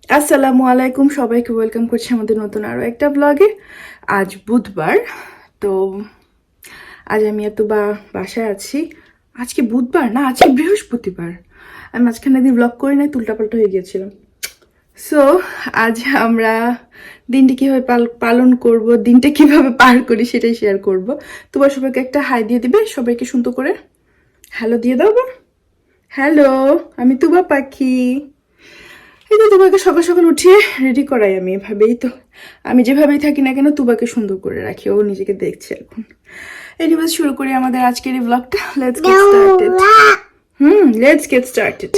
আসসালামু আলাইকুম, সবাইকে ওয়েলকাম করছি আমাদের নতুন আরও একটা ব্লগে। আজ বুধবার, তো আজ আমি এত বাসায় আছি। আজকে বুধবার না, আজকে বৃহস্পতিবার। আমি মাঝখানে দিন ব্লগ করি নাই, উল্টাপাল্টা হয়ে গিয়েছিলাম। সো আজ আমরা দিনটি কীভাবে পালন করব, দিনটা কিভাবে পার করি সেটাই শেয়ার করব। তোমার সবাইকে একটা হাই দিয়ে দিবে, সবাইকে সুন্দর করে হ্যালো দিয়ে দাও। হ্যালো, আমি তুবা পাখি। এই তো তুবাকে সকাল সকাল উঠিয়ে রেডি করাই আমি এভাবেই। তো আমি যেভাবেই থাকি না কেন, তুবাকে সুন্দর করে রাখি, ও নিজেকে দেখছে এখন। এনিওয়েজ, শুরু করি আমাদের আজকের এই ব্লগটা। Let's get started. Let's get started.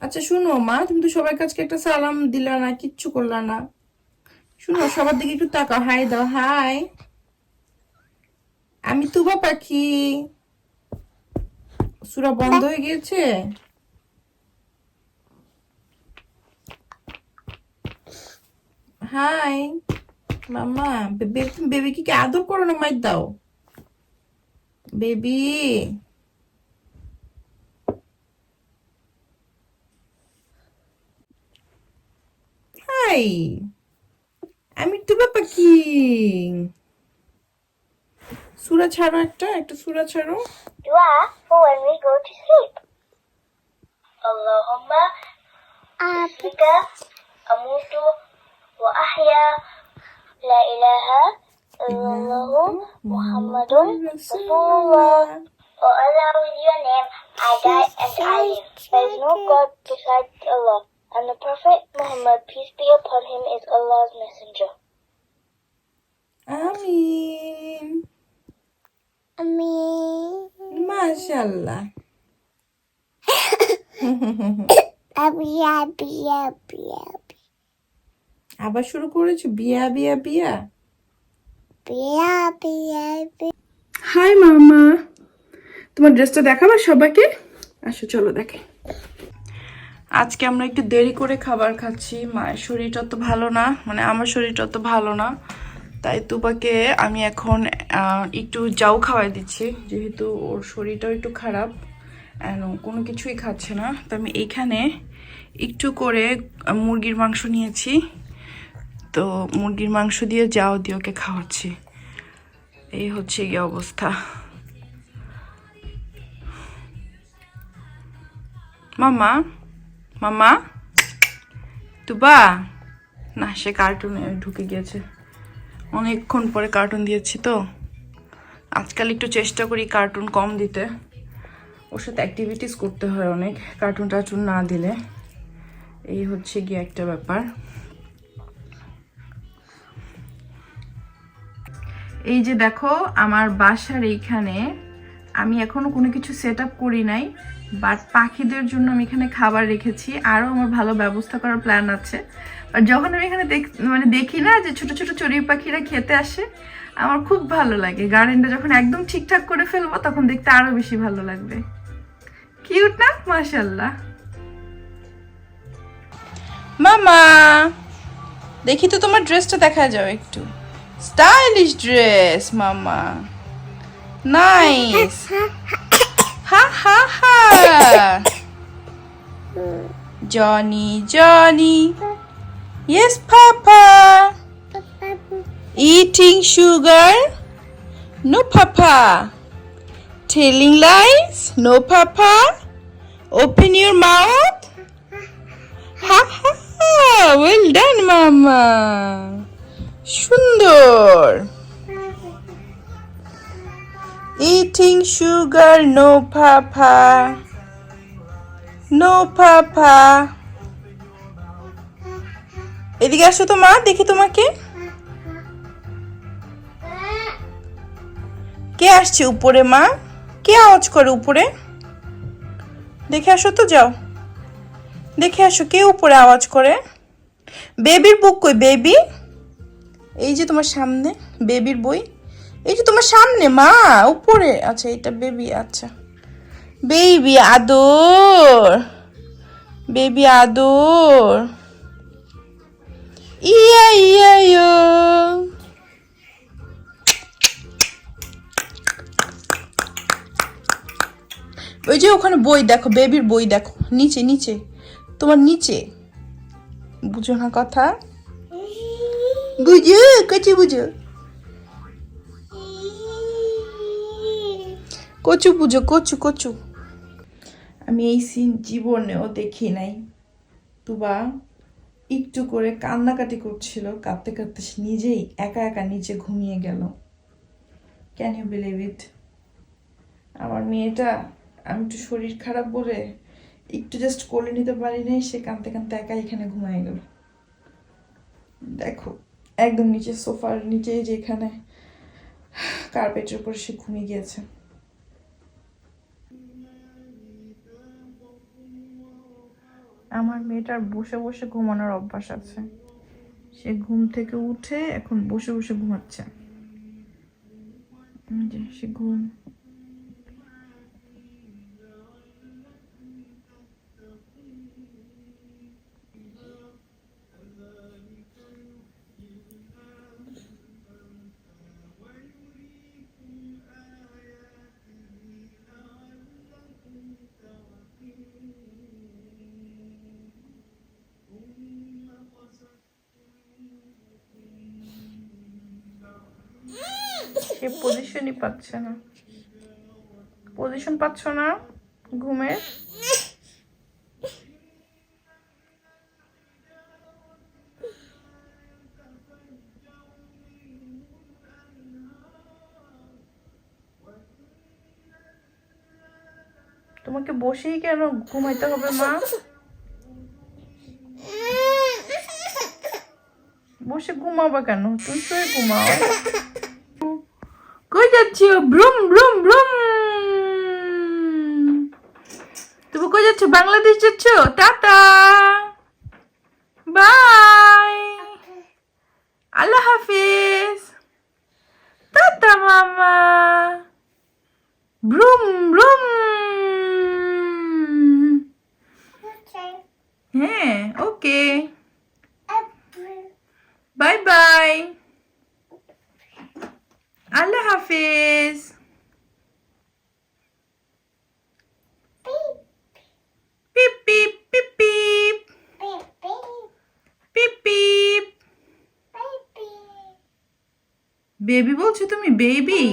আচ্ছা শুনো মা, তুমি তো সবার কাছে একটা সালাম দিলা না, কিচ্ছু করলা না। শুনো, সবার দিকে একটু তাকাও, হাই দাও, হাই। আমি তুবা পাখি। সূরা বন্ধ হয়ে গিয়েছে। হাই মামা। তুমি বেবিকে কি আদর করো না, মাইর দাও বেবি। হাই, আমি তুবা পাখি। সূরা ছাড়ো, একটা সূরা ছাড়ো। Dua for when we go to sleep. Allahumma bismika amutu wa ahya la ilaha illallah Muhammadun Rasulullah. Oh Allah, with your name I die and I live. There is no God besides Allah, and the Prophet Muhammad, peace be upon him, is Allah's messenger. Amin. Ameen. মাশাআল্লাহ। আবার শুরু করেছো বিয়া বিয়া বিয়া। High মামা, তোমার ড্রেসটা দেখাবা সবাইকে। আসো চলো দেখে। আজকে আমরা একটু দেরি করে খাবার খাচ্ছি। মায়ের শরীরটা তো ভালো না, মানে আমার শরীরটা তো ভালো না, তাই তুবাকে আমি এখন একটু যাও খাওয়াই দিচ্ছি, যেহেতু ওর শরীরটাও একটু খারাপ, কোনো কিছুই খাচ্ছে না। তো আমি এইখানে একটু করে মুরগির মাংস নিয়েছি, তো মুরগির মাংস দিয়ে যাও দিয়ে ওকে খাওয়াচ্ছি। এই হচ্ছে গিয়ে অবস্থা। মামা মামা তুবা না, সে কার্টুনে ঢুকে গিয়েছে। অনেকক্ষণ পরে কার্টুন দিয়েছি, তো আজকাল একটু চেষ্টা করি কার্টুন কম দিতে। ওর সাথে অ্যাক্টিভিটিস করতে হয় অনেক, কার্টুন টার্টুন না দিলে। এই হচ্ছে গিয়ে একটা ব্যাপার। এই যে দেখো, আমার বাসার এইখানে আমি এখনো কোনো কিছু সেট আপ করি নাই, বাট পাখিদের জন্য আমি এখানে খাবার রেখেছি। আরও আমার ভালো ব্যবস্থা করার প্ল্যান আছে, আর যখন আমি এখানে মানে দেখি না যে ছোট ছোট চড়ুই পাখিরা খেতে আসে, আমার খুব ভালো লাগে। গার্ডেনটা যখন একদম ঠিকঠাক করে ফেলবো তখন দেখতে আরো বেশি ভালো লাগবে। কিউট না? মাশাআল্লাহ। মামা, দেখি তো তোমার ড্রেসটা দেখা যাও একটু। স্টাইলিশ ড্রেস মামা, নাইস। হা হা হা। Johnny Johnny, yes papa. Eating sugar? No papa. Telling lies? No papa. Open your mouth. Ha ha ha. Well done mama. সুন্দর। Eating sugar? No papa. No papa. এদিকে আসো তো মা, দেখি তোমাকে। কে আসছে উপরে মা? কে আওয়াজ করে উপরে? দেখে আসো তো, যাও দেখে আসো কে উপরে আওয়াজ করে। বেবির বুক কই? বেবি এই যে তোমার সামনে, বেবির বই এই যে তোমার সামনে মা, উপরে। আচ্ছা এটা বেবি, আচ্ছা বেবি আদর, বেবি আদর। ইয়া ইয়া ইয়া। ওই যে ওখানে বই দেখো, বেবির বই দেখো, নিচে নিচে, তোমার নিচে। বুঝো না কথা? বুঝো, কচু বুঝো, কচু বুঝো, কচু কচু। আমি এই সিন জীবনেও দেখি নাই। তুবা একটু করে কান্নাকাটি করছিল, কাঁদতে কাঁদতে সে নিজেই একা একা নিচে ঘুমিয়ে গেল। Can you believe it? আমার মেয়েটা, আমি একটু শরীর খারাপ বলে একটু জাস্ট কোলে নিতে পারি নাই, সে কাঁদতে কাঁদতে একা এখানে ঘুমিয়ে গেল। দেখো একদম নিচে সোফার নিচে, যেখানে কার্পেটের উপর সে ঘুমিয়ে গিয়েছে। আমার মেয়েটার বসে বসে ঘুমানোর অভ্যাস আছে। সে ঘুম থেকে উঠে এখন বসে বসে ঘুমাচ্ছে। সে ঘুম। সে পজিশনই পাচ্ছে না, পজিশন পাচ্ছ না ঘুমের। তোমাকে বসেই কেন ঘুমাইতে হবে মা? বসে ঘুমাবা কেন? তুমি শুয়ে ঘুমাও। কই যাচ্ছ? ব্রুম ব্রুম ব্রুম। তুমি কই যাচ্ছ? বাংলাদেশ যাচ্ছ? টাটা, বাই, আল্লাহ হাফিজ, টাটা মামা, ব্রুম ব্রুম। হ্যাঁ ওকে, বাই বাই, আল্লাহ হাফিজ। Peep peep peep peep peep peep. Baby বলছো তুমি? বেবি?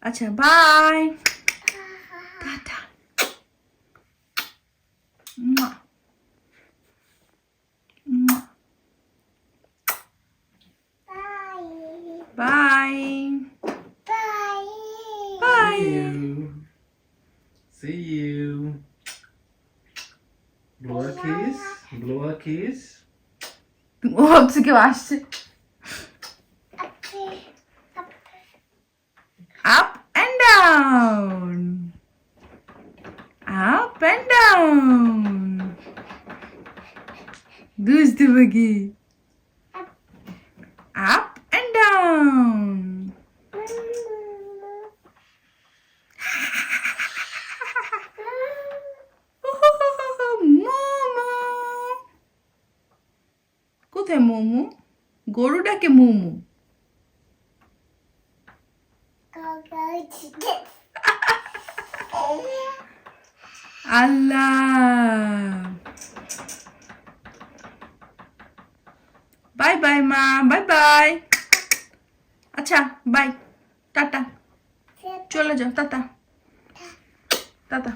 আচ্ছা bye, ta ta, bye bye. See you. Blow a kiss. Blow a kiss. ও ভাবছে কেউ আসছে। Up and down, up and down. দুষ্টু পাখি। Up and down. মোমো। কোথায় মোমো? গরুটাকে মোমো। আল্লাহ। বাই বাই মা, বাই বাই। আচ্ছা বাই, টাটা, চলে যাও, টাটা টাটা,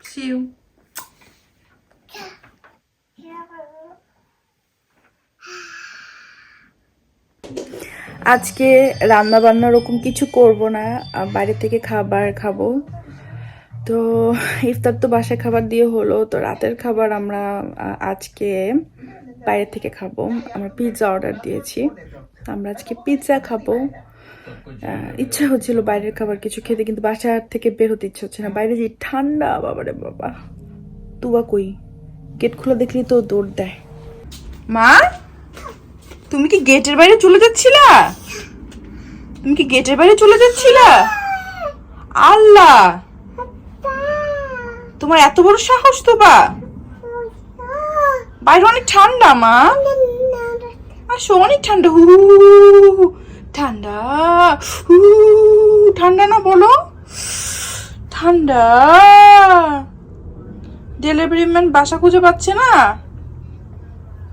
সি ইউ। আজকে রান্না বান্না ওরকম কিছু করব না, বাইরে থেকে খাবার খাবো। তো ইফতার তো বাসায় খাবার দিয়ে হলো, তো রাতের খাবার আমরা আজকে বাইরে থেকে খাবো। আমরা পিৎজা অর্ডার দিয়েছি, আমরা আজকে পিৎজা খাবো। ইচ্ছা হচ্ছিল বাইরের খাবার কিছু খেতে, কিন্তু বাসা থেকে বের হতে ইচ্ছা হচ্ছে না। বাইরে যে ঠান্ডা, বাবারে বাবা। তুবা কই? গেট খোলা দেখলি তো দৌড় দেয়। মা, তুমি কি গেটের বাইরে চলে যাচ্ছিলা? তুমি কি গেটের বাইরে চলে যাচ্ছিলা? আল্লাহ, তোমার এত বড় সাহস তোবা! বাইরে অনেক ঠান্ডা মা, আসো, অনেক ঠান্ডা। হু ঠান্ডা, হু ঠান্ডা না বলো, ঠান্ডা। ডেলিভারি ম্যান বাসা খুঁজে পাচ্ছে না।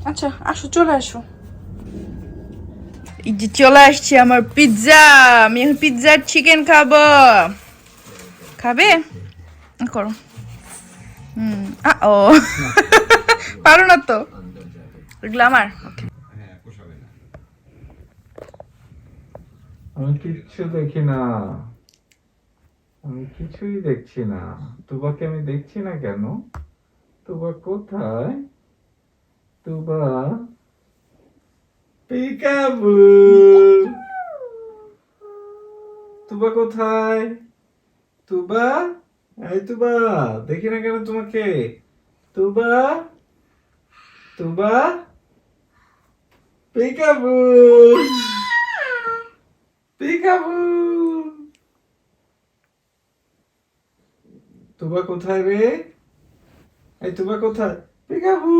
আচ্ছা আসো, চলে আসো। এই যে চলে আসছে আমার পিৎজা। আমি এখন পিৎজার চিকেন খাবো। খাবে? করো। ও পারো না তো, এগুলো আমার। আমি কিচ্ছু দেখি না, আমি কিছুই দেখছি না। তুবাকে আমি দেখছি না কেন? তুবা কোথায়? তুবা, পিকাবু, তুবা কোথায়? তুবা, এই তুবা, দেখি না কেন তোমাকে? তুবা, তুবা, পিকাবু, পিকাবু, তুবা কোথায় রে? এই তুবা কোথায়? পিকাবু,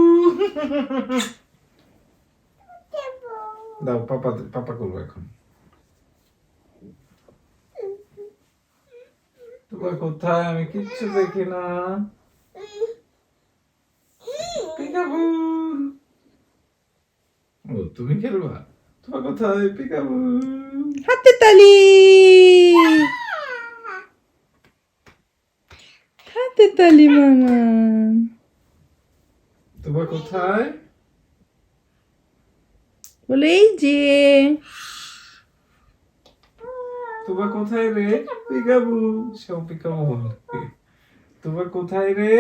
দাও, পাপা পাপা করবো এখন। তুবা কোথায়? আমি কিচ্ছু দেখি না। পিকাবু, ও তুমি খেলবা? তুবা কোথায়? পিকাবু, হাতে তালি, হাতে তালি মামা। তুবা কোথায়? বলে এই যে। তুবা কোথায় রে? পিকাবু, সব পিকাবু বলে। তুবা কোথায় রে?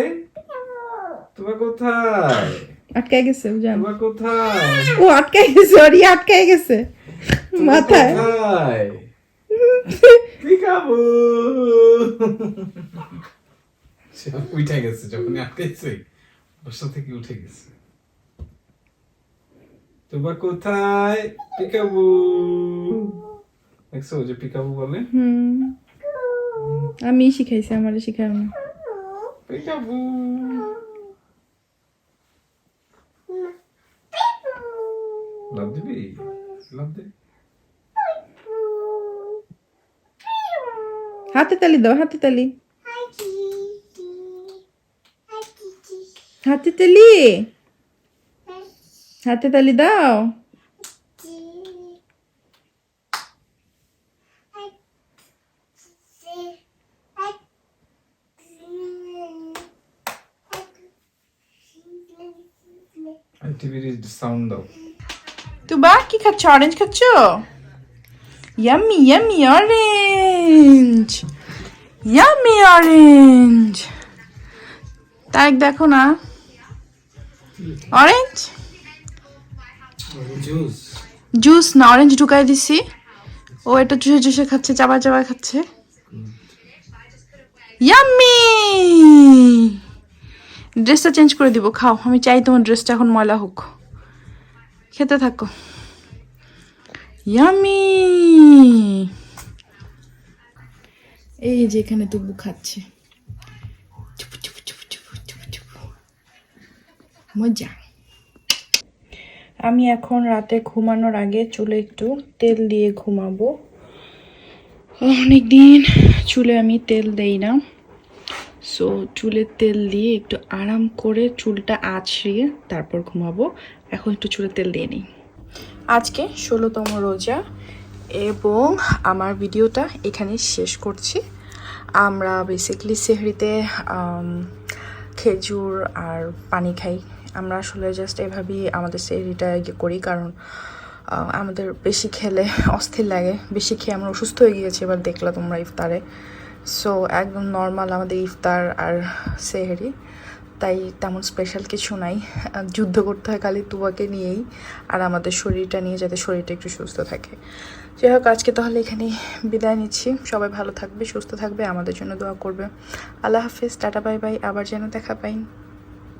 তুবা কোথায়? আটকায় গেছে, জান। তুবা কোথায়? ও আটকায় গেছে, ওর আটকায় গেছে তুবা মাথায়। কোথায়? পিকাবু, সে উঠে গেছে যখন আটকেছে, বসা থেকে উঠে গেছে। তুবা কোথায়? পিকাবু, দেখছো যে পিকাবু বলে? আমি শিখাইছি, আমারে শিখাও না। পিকাবু, লাভ দিবি? লাভ দে। হাতে তালি দাও, হাতে তালি, হাতে তালি, হাতে তালি দাও। টিভির সাউন্ড দাও। তুবা কি খাচ্ছ? অরেঞ্জ খাচ্ছ? Yummy yummy orange, yummy orange. তাই দেখো না, অরেঞ্জ জুস, জুস না, অরেঞ্জ ঢুকাই দিছি। ও এটা চুষে চুষে খাচ্ছে, চাবা চাবা খাচ্ছে। ইয়াম্মি। ড্রেসটা চেঞ্জ করে দিব, খাও। আমি চাই তোমার ড্রেসটা এখন ময়লা হোক। খেতে থাকো। ইয়ামি। এই যেখানে তুবু খাচ্ছে, চুপু চুপু চুপু চুপু চুপু চুপু, মজা। আমি এখন রাতে ঘুমানোর আগে চুলে একটু তেল দিয়ে ঘুমাবো। অনেকদিন চুলে আমি তেল দেই না, সো চুলের তেল দিয়ে একটু আরাম করে চুলটা আঁচড়িয়ে তারপর ঘুমাবো। এখন একটু চুলে তেল দিয়ে নিই। আজকে 16তম রোজা এবং আমার ভিডিওটা এখানে শেষ করছি। আমরা বেসিক্যালি সেহরিতে খেজুর আর পানি খাই। আমরা আসলে জাস্ট এভাবেই আমাদের সেহরিটা করি, কারণ আমাদের বেশি খেলে অস্থির লাগে। বেশি খেয়ে আমরা অসুস্থ হয়ে গিয়েছি এবার দেখলা তোমরা ইফতারে। সো একদম নর্মাল আমাদের ইফতার আর সেহরি, তাই তেমন স্পেশাল কিছু নাই। যুদ্ধ করতে হয় খালি তুবাকে নিয়েই আর আমাদের শরীরটা নিয়ে, যাতে শরীরটা একটু সুস্থ থাকে। যাই হোক, আজকে তাহলে এখানেই বিদায় নিচ্ছি। সবাই ভালো থাকবে, সুস্থ থাকবে, আমাদের জন্য দোয়া করবে। আল্লাহ হাফিজ, টাটা বাই বাই, আবার যেন দেখা পাই।